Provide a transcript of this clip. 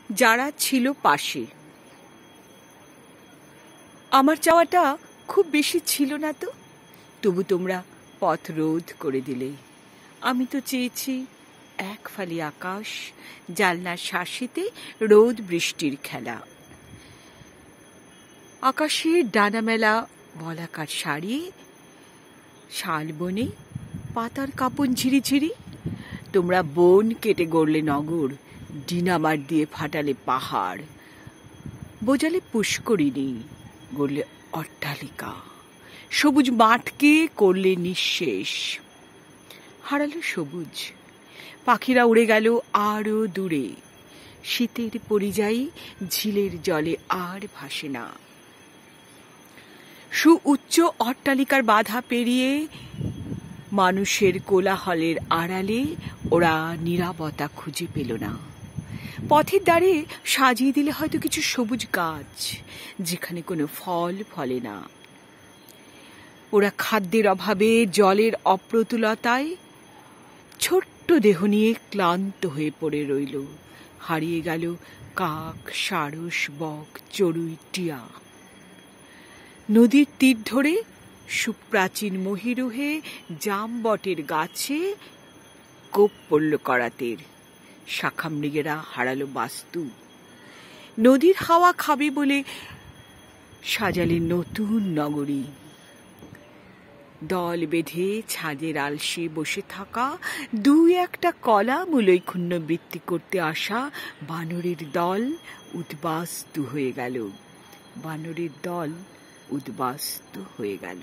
যারা ছিল পাশে। আমার চাওয়াটা খুব বেশি ছিল না তো, তবু তোমরা পথ রোধ করে দিলে। আমি তো চেয়েছি এক ফালি আকাশ, জানলার শাসিতে রোদ বৃষ্টির খেলা, আকাশের ডানা মেলা বলাকার শাড়ি, শালবনে পাতার কাপন ঝিরিঝিরি। তোমরা বন কেটে গড়লে নগর, ডিনামার দিয়ে ফাটালে পাহাড়, বোঝালে পুষ্করিণী, গড়লে অট্টালিকা, সবুজ মাঠকে করলে নিঃশেষ। হারালো সবুজ, পাখিরা উড়ে গেল আরো দূরে, শীতের পরিযায়ী ঝিলের জলে আর ভাসে না। সুউচ্চ অট্টালিকার বাধা পেরিয়ে মানুষের কোলাহলের আড়ালে ওরা নীরবতা খুঁজে পেল না। পথের ধারে সাজিয়ে দিলে হয়তো কিছু সবুজ গাছ, যেখানে কোনো ফল ফলে না। ওরা খাদ্যের অভাবে, জলের অপ্রতুলতায় ছোট্ট দেহ নিয়ে ক্লান্ত হয়ে পড়ে রইল। হারিয়ে গেল কাক, সারস, বক, চড়ুই, টিয়া। নদীর তীর ধরে সুপ্রাচীন মহিরুহে জামবটের গাছে কোপ পড়ল করাতের, শাখামৃগেরা হারালো বাস্তু। নদীর হাওয়া খাবে বলে সাজালে নতুন নগরী। দল বেঁধে ছাদের আলসে বসে থাকা দুই একটা কলা মূলই ক্ষুণ্ণ বৃত্তি করতে আসা বানরের দল উদ্বাস্তু হয়ে গেল। বানরের দল উদ্বাস্তু হয়ে গেল।